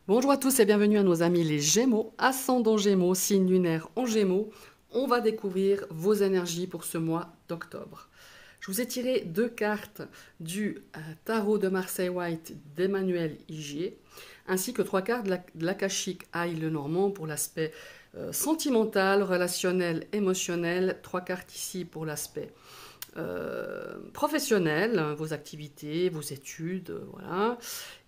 Bonjour à tous et bienvenue à nos amis les Gémeaux, ascendant Gémeaux, signe lunaire en Gémeaux. On va découvrir vos énergies pour ce mois d'octobre. Je vous ai tiré deux cartes du tarot de Marseille White d'Emmanuel Igier, ainsi que trois cartes de l'Akashic Eye Lenormand pour l'aspect sentimental, relationnel, émotionnel. Trois cartes ici pour l'aspect professionnel, vos activités, vos études, voilà.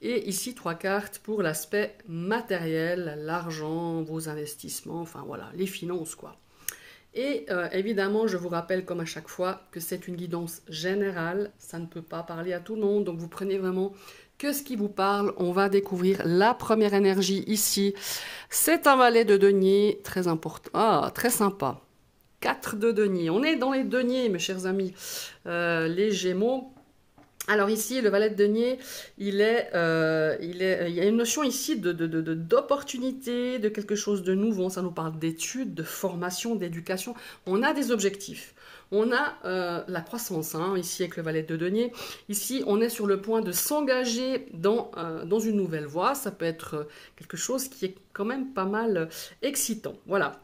Et ici, trois cartes pour l'aspect matériel, l'argent, vos investissements, enfin voilà, les finances, quoi. Et évidemment, je vous rappelle, comme à chaque fois, que c'est une guidance générale, ça ne peut pas parler à tout le monde, donc vous prenez vraiment que ce qui vous parle. On va découvrir la première énergie ici. C'est un valet de denier, très important, très sympa. 4 de denier. On est dans les deniers, mes chers amis. Les Gémeaux. Alors ici, le valet de denier, il y a une notion ici d'opportunité, de quelque chose de nouveau. Ça nous parle d'études, de formation, d'éducation. On a des objectifs. On a la croissance, hein, ici avec le valet de denier. Ici, on est sur le point de s'engager dans une nouvelle voie. Ça peut être quelque chose qui est quand même pas mal excitant. Voilà.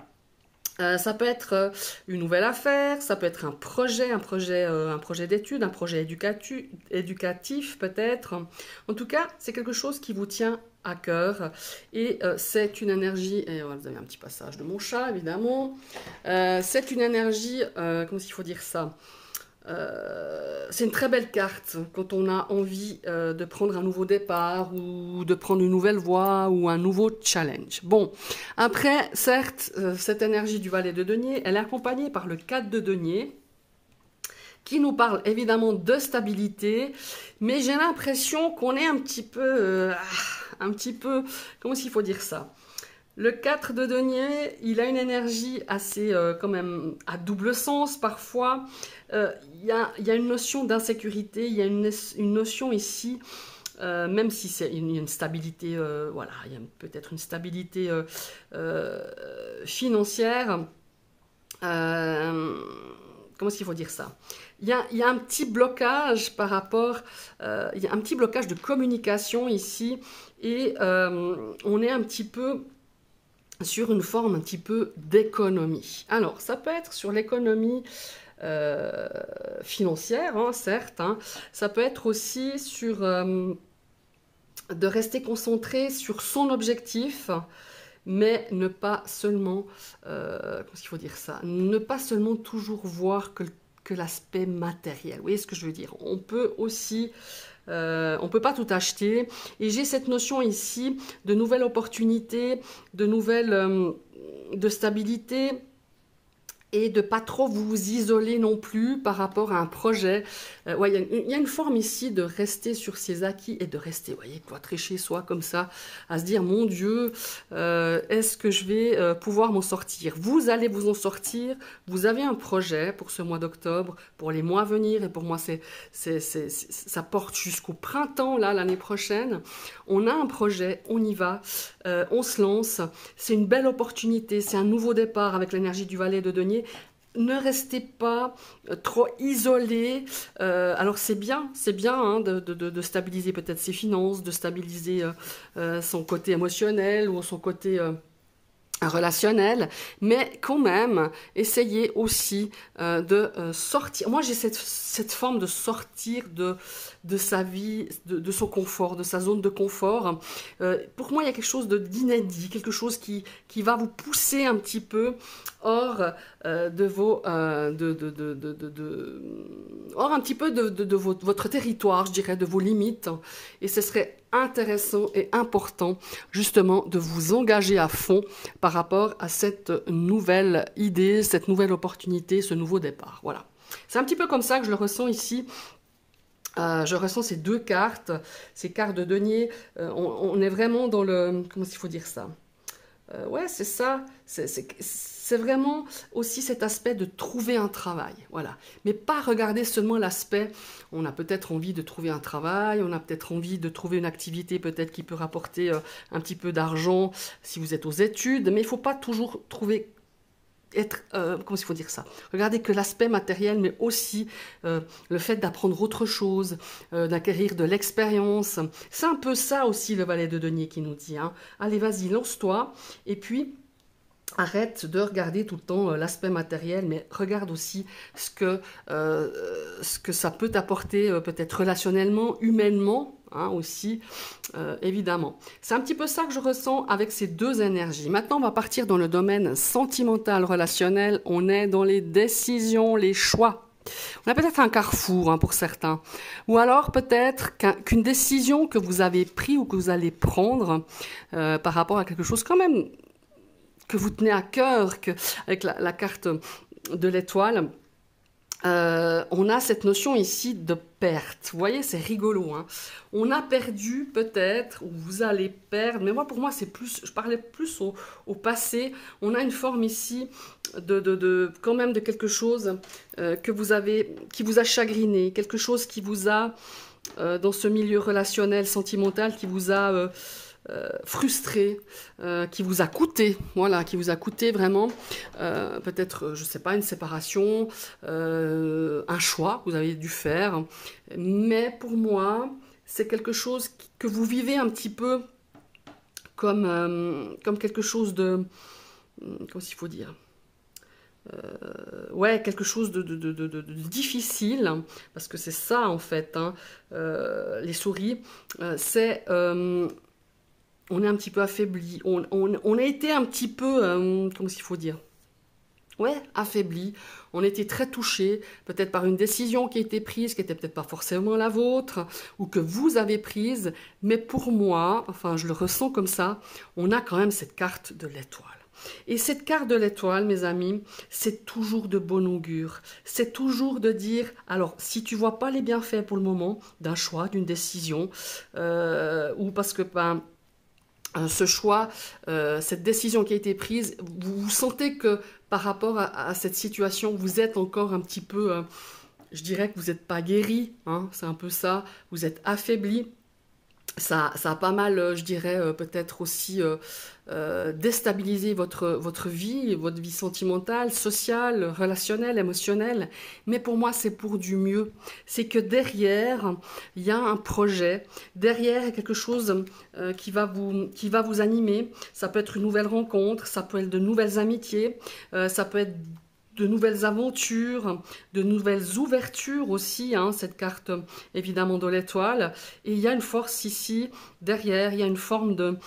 Ça peut être une nouvelle affaire, ça peut être un projet d'études, un projet éducatif peut-être. En tout cas, c'est quelque chose qui vous tient à cœur et c'est une énergie, et vous avez un petit passage de mon chat évidemment, c'est une énergie, comment il faut dire ça, c'est une très belle carte quand on a envie de prendre un nouveau départ ou de prendre une nouvelle voie ou un nouveau challenge. Bon, après, certes, cette énergie du valet de denier, elle est accompagnée par le 4 de denier qui nous parle évidemment de stabilité, mais j'ai l'impression qu'on est un petit peu, comment est-ce qu'il faut dire ça? Le 4 de denier, il a une énergie assez quand même à double sens parfois. Il y a une notion d'insécurité, il y a une notion ici, même si c'est une stabilité, voilà, il y a peut-être une stabilité financière. Comment est-ce qu'il faut dire ça? Il y a un petit blocage par rapport, il y a un petit blocage de communication ici, et on est un petit peu sur une forme un petit peu d'économie. Alors, ça peut être sur l'économie financière, hein, certes, hein. Ça peut être aussi sur de rester concentré sur son objectif, mais ne pas seulement, comment est-ce qu'il faut dire ça, ne pas seulement toujours voir que l'aspect matériel. Vous voyez ce que je veux dire? On peut aussi on ne peut pas tout acheter. Et j'ai cette notion ici de nouvelles opportunités, de stabilité, et de pas trop vous isoler non plus par rapport à un projet. Ouais, il y a une forme ici de rester sur ses acquis et de rester, vous voyez, cloîtré chez soi comme ça, à se dire, mon Dieu, est-ce que je vais pouvoir m'en sortir? Vous allez vous en sortir. Vous avez un projet pour ce mois d'octobre, pour les mois à venir, et pour moi, ça porte jusqu'au printemps, là, l'année prochaine. On a un projet, on y va, on se lance. C'est une belle opportunité, c'est un nouveau départ avec l'énergie du valet de denier. Ne restez pas trop isolé. Alors c'est bien hein, de stabiliser peut-être ses finances, de stabiliser son côté émotionnel ou son côté relationnel, mais quand même, essayez aussi de sortir. Moi, j'ai cette forme de sortir de sa vie, de son confort, de sa zone de confort. Pour moi, il y a quelque chose d'inédit, quelque chose qui va vous pousser un petit peu hors de vos, hors un petit peu de votre territoire, je dirais, de vos limites. Et ce serait intéressant et important justement de vous engager à fond par rapport à cette nouvelle idée, cette nouvelle opportunité, ce nouveau départ. Voilà. C'est un petit peu comme ça que je le ressens ici. Je ressens ces deux cartes, ces cartes de denier. On est vraiment dans le... Comment il faut dire ça? Ouais, c'est ça. C'est vraiment aussi cet aspect de trouver un travail, voilà. Mais pas regarder seulement l'aspect, on a peut-être envie de trouver un travail, on a peut-être envie de trouver une activité peut-être qui peut rapporter un petit peu d'argent si vous êtes aux études, mais il ne faut pas toujours trouver être, comment il faut dire ça? Regardez que l'aspect matériel, mais aussi le fait d'apprendre autre chose, d'acquérir de l'expérience. C'est un peu ça aussi le valet de denier qui nous dit, hein. Allez, vas-y, lance-toi. Et puis, arrête de regarder tout le temps l'aspect matériel, mais regarde aussi ce que ça peut t'apporter, peut-être relationnellement, humainement, hein, aussi, évidemment. C'est un petit peu ça que je ressens avec ces deux énergies. Maintenant, on va partir dans le domaine sentimental, relationnel. On est dans les décisions, les choix. On a peut-être un carrefour, hein, pour certains. Ou alors peut-être qu'une décision que vous avez prise ou que vous allez prendre par rapport à quelque chose quand même que vous tenez à cœur, avec la carte de l'étoile, on a cette notion ici de perte. Vous voyez, c'est rigolo, hein. On a perdu peut-être, ou vous allez perdre, mais pour moi, c'est plus, je parlais plus au passé. On a une forme ici quand même de quelque chose qui vous a chagriné, quelque chose qui vous a, dans ce milieu relationnel, sentimental, qui vous a frustré, qui vous a coûté, voilà, qui vous a coûté vraiment, peut-être, je ne sais pas, une séparation, un choix que vous avez dû faire. Mais pour moi, c'est quelque chose que vous vivez un petit peu comme quelque chose de, comment il faut dire, ouais, quelque chose de difficile, parce que c'est ça en fait, hein, les souris, c'est on est un petit peu affaibli, on a été un petit peu, comment il faut dire, ouais, affaibli, on était très touché, peut-être par une décision qui a été prise, qui n'était peut-être pas forcément la vôtre, ou que vous avez prise, mais pour moi, enfin je le ressens comme ça, on a quand même cette carte de l'étoile. Et cette carte de l'étoile, mes amis, c'est toujours de bon augure. C'est toujours de dire, alors si tu vois pas les bienfaits pour le moment d'un choix, d'une décision, ou parce que ce choix, cette décision qui a été prise, vous sentez que par rapport à cette situation, vous êtes encore un petit peu, je dirais que vous n'êtes pas guéri, hein, c'est un peu ça, vous êtes affaibli. Ça a pas mal, je dirais, peut-être aussi déstabilisé votre vie sentimentale, sociale, relationnelle, émotionnelle. Mais pour moi, c'est pour du mieux. C'est que derrière, il y a un projet. Derrière, il y a quelque chose qui va vous animer. Ça peut être une nouvelle rencontre, ça peut être de nouvelles amitiés, ça peut être de nouvelles aventures, de nouvelles ouvertures aussi, hein, cette carte évidemment de l'étoile. Et il y a une force ici, derrière, il y a une forme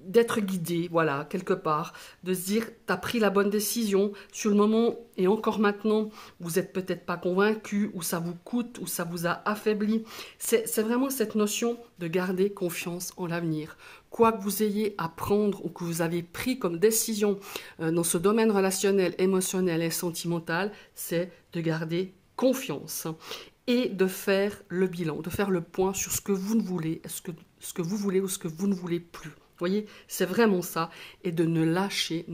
d'être guidé, voilà, quelque part, de se dire, tu as pris la bonne décision sur le moment et encore maintenant, vous n'êtes peut-être pas convaincu, ou ça vous coûte, ou ça vous a affaibli. C'est vraiment cette notion de garder confiance en l'avenir. Quoi que vous ayez à prendre ou que vous avez pris comme décision dans ce domaine relationnel, émotionnel et sentimental, c'est de garder confiance et de faire le bilan, de faire le point sur ce que vous ne voulez, ce que vous voulez ou ce que vous ne voulez plus. Vous voyez, c'est vraiment ça, et de ne lâcher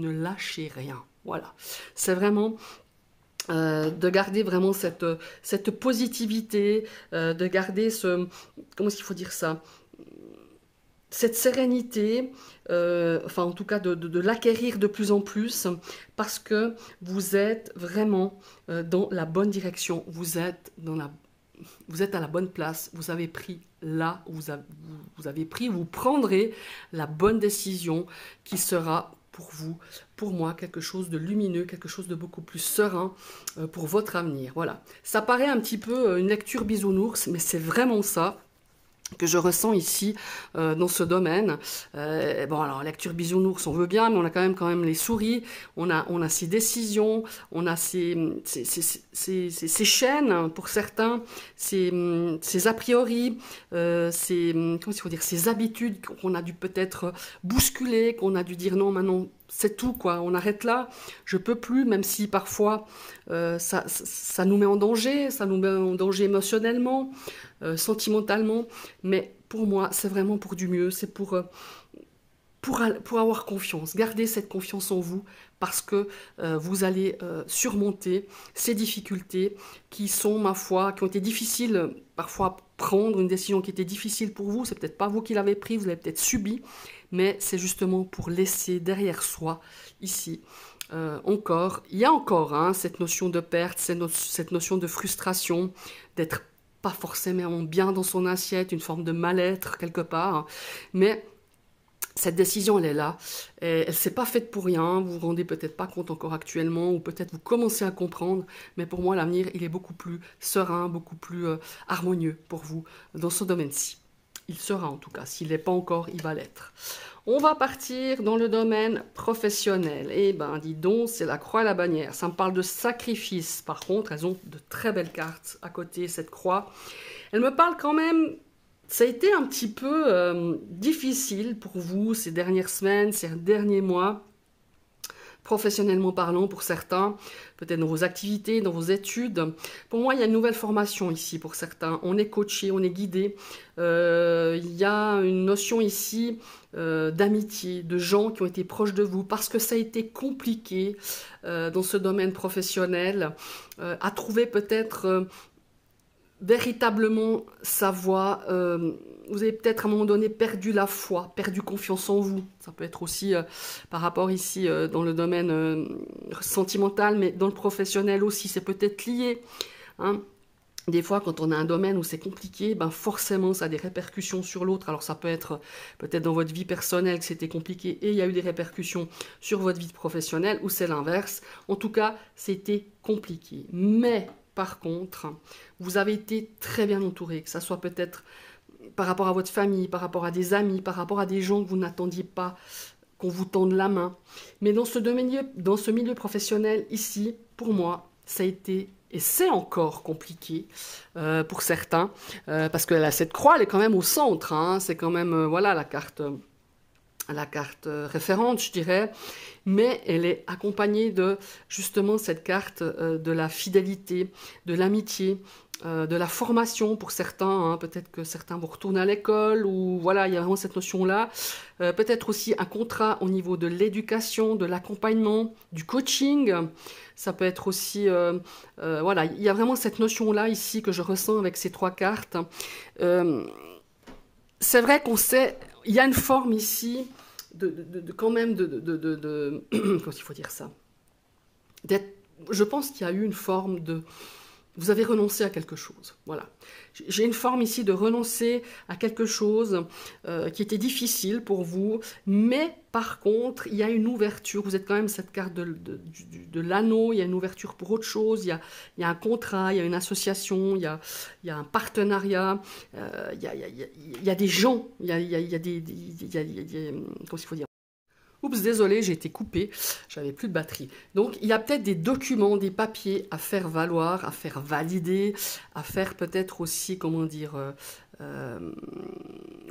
rien. Voilà, c'est vraiment de garder vraiment cette positivité, de garder comment est-ce qu'il faut dire ça, cette sérénité, enfin en tout cas de l'acquérir de plus en plus, parce que vous êtes vraiment dans la bonne direction, vous êtes à la bonne place, vous avez pris là, vous avez pris, vous prendrez la bonne décision qui sera pour vous, pour moi, quelque chose de lumineux, quelque chose de beaucoup plus serein pour votre avenir. Voilà, ça paraît un petit peu une lecture bisounours, mais c'est vraiment ça que je ressens ici dans ce domaine. Bon, alors, lecture bisounours, on veut bien, mais on a quand même les souris, on a ces décisions, on a ces chaînes, pour certains, ces a priori, comment il faut dire, ces habitudes qu'on a dû peut-être bousculer, qu'on a dû dire non, maintenant, c'est tout, quoi, on arrête là, je peux plus, même si parfois ça nous met en danger, ça nous met en danger émotionnellement, sentimentalement, mais pour moi, c'est vraiment pour du mieux, c'est pour avoir confiance, garder cette confiance en vous, parce que vous allez surmonter ces difficultés qui sont, ma foi, qui ont été difficiles, parfois prendre une décision qui était difficile pour vous, c'est peut-être pas vous qui l'avez prise, vous l'avez peut-être subi, mais c'est justement pour laisser derrière soi, ici, encore, il y a encore hein, cette notion de perte, cette notion de frustration, d'être pas forcément bien dans son assiette, une forme de mal-être quelque part, mais cette décision, elle est là, et elle ne s'est pas faite pour rien, vous vous rendez peut-être pas compte encore actuellement, ou peut-être vous commencez à comprendre, mais pour moi, l'avenir, il est beaucoup plus serein, beaucoup plus harmonieux pour vous dans ce domaine-ci. Il sera en tout cas, s'il n'est pas encore, il va l'être. On va partir dans le domaine professionnel. Eh ben, dis donc, c'est la croix et la bannière. Ça me parle de sacrifice. Par contre, elles ont de très belles cartes à côté, cette croix. Elle me parle quand même. Ça a été un petit peu difficile pour vous ces dernières semaines, ces derniers mois, professionnellement parlant pour certains, peut-être dans vos activités, dans vos études. Pour moi, il y a une nouvelle formation ici pour certains. On est coaché, on est guidé. Il y a une notion ici d'amitié, de gens qui ont été proches de vous, parce que ça a été compliqué dans ce domaine professionnel, à trouver peut-être véritablement sa voie. Vous avez peut-être à un moment donné perdu la foi, perdu confiance en vous. Ça peut être aussi par rapport ici dans le domaine sentimental, mais dans le professionnel aussi, c'est peut-être lié. Hein. Des fois, quand on a un domaine où c'est compliqué, ben forcément, ça a des répercussions sur l'autre. Alors, ça peut être peut-être dans votre vie personnelle que c'était compliqué et il y a eu des répercussions sur votre vie professionnelle, ou c'est l'inverse. En tout cas, c'était compliqué. Mais, par contre, vous avez été très bien entouré, que ça soit peut-être par rapport à votre famille, par rapport à des amis, par rapport à des gens que vous n'attendiez pas qu'on vous tende la main. Mais dans ce milieu professionnel, ici, pour moi, ça a été et c'est encore compliqué pour certains, parce que cette croix, elle est quand même au centre, hein, c'est quand même voilà, la carte référente, je dirais, mais elle est accompagnée de justement cette carte de la fidélité, de l'amitié, de la formation pour certains, hein, peut-être que certains vont retourner à l'école, ou voilà, il y a vraiment cette notion-là, peut-être aussi un contrat au niveau de l'éducation, de l'accompagnement, du coaching, ça peut être aussi, voilà, il y a vraiment cette notion-là ici que je ressens avec ces trois cartes. C'est vrai qu'on sait, il y a une forme ici quand même comment il faut dire ça, je pense qu'il y a eu une forme de vous avez renoncé à quelque chose. Voilà. J'ai une forme ici de renoncer à quelque chose qui était difficile pour vous, mais par contre, il y a une ouverture. Vous êtes quand même cette carte de l'anneau, il y a une ouverture pour autre chose, il y a un contrat, il y a une association, il y a un partenariat, il y a des gens, il y a des comment il faut dire. Oups, désolé, j'ai été coupée, j'avais plus de batterie. Donc, il y a peut-être des documents, des papiers à faire valoir, à faire valider, à faire peut-être aussi, comment dire...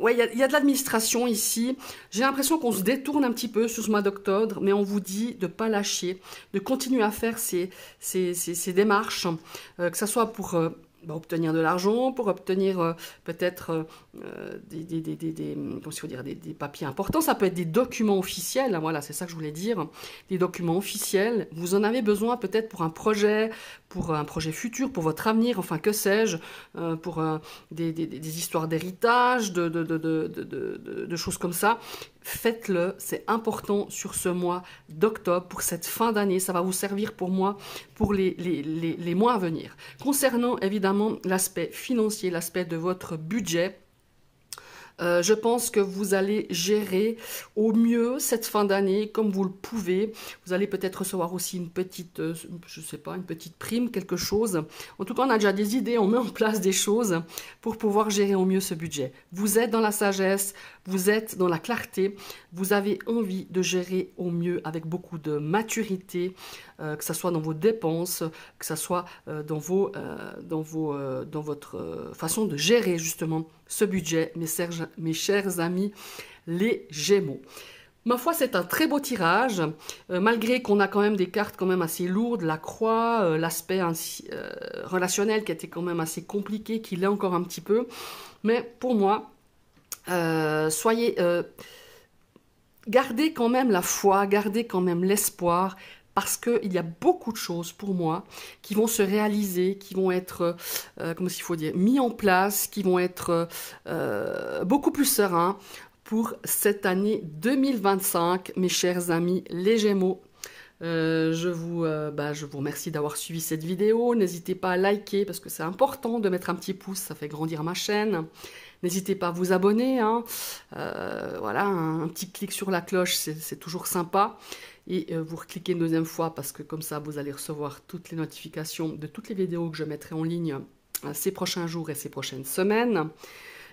ouais, il y a de l'administration ici. J'ai l'impression qu'on se détourne un petit peu sur ce mois d'octobre, mais on vous dit de ne pas lâcher, de continuer à faire ces démarches, que ce soit pour... obtenir de l'argent, pour obtenir peut-être comment il faut dire, des papiers importants. Ça peut être des documents officiels, hein, voilà, c'est ça que je voulais dire, des documents officiels. Vous en avez besoin peut-être pour un projet futur, pour votre avenir, enfin que sais-je, pour des histoires d'héritage, de choses comme ça. Faites-le, c'est important sur ce mois d'octobre, pour cette fin d'année. Ça va vous servir pour moi, pour les mois à venir. Concernant évidemment l'aspect financier, l'aspect de votre budget, je pense que vous allez gérer au mieux cette fin d'année comme vous le pouvez. Vous allez peut-être recevoir aussi une petite, je sais pas, une petite prime, quelque chose. En tout cas, on a déjà des idées, on met en place des choses pour pouvoir gérer au mieux ce budget. Vous êtes dans la sagesse, vous êtes dans la clarté, vous avez envie de gérer au mieux avec beaucoup de maturité, que ce soit dans vos dépenses, que ce soit dans votre façon de gérer justement ce budget, mes chers amis, les Gémeaux. Ma foi, c'est un très beau tirage, malgré qu'on a quand même des cartes quand même assez lourdes, la croix, l'aspect relationnel qui était quand même assez compliqué, qui l'est encore un petit peu. Mais pour moi, gardez quand même la foi, gardez quand même l'espoir, parce qu'il y a beaucoup de choses pour moi qui vont se réaliser, qui vont être, comment il faut dire, mis en place, qui vont être beaucoup plus sereins pour cette année 2025, mes chers amis les Gémeaux. Je vous remercie d'avoir suivi cette vidéo. N'hésitez pas à liker parce que c'est important de mettre un petit pouce, ça fait grandir ma chaîne. N'hésitez pas à vous abonner, hein. Voilà, un petit clic sur la cloche, c'est toujours sympa. Et vous recliquez une deuxième fois parce que comme ça, vous allez recevoir toutes les notifications de toutes les vidéos que je mettrai en ligne ces prochains jours et ces prochaines semaines.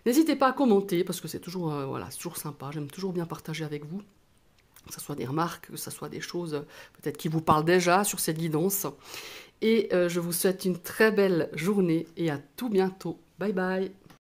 N'hésitez pas à commenter parce que c'est toujours, voilà, c'est toujours sympa. J'aime toujours bien partager avec vous. Que ce soit des remarques, que ce soit des choses peut-être qui vous parlent déjà sur cette guidance. Et je vous souhaite une très belle journée et à tout bientôt. Bye bye.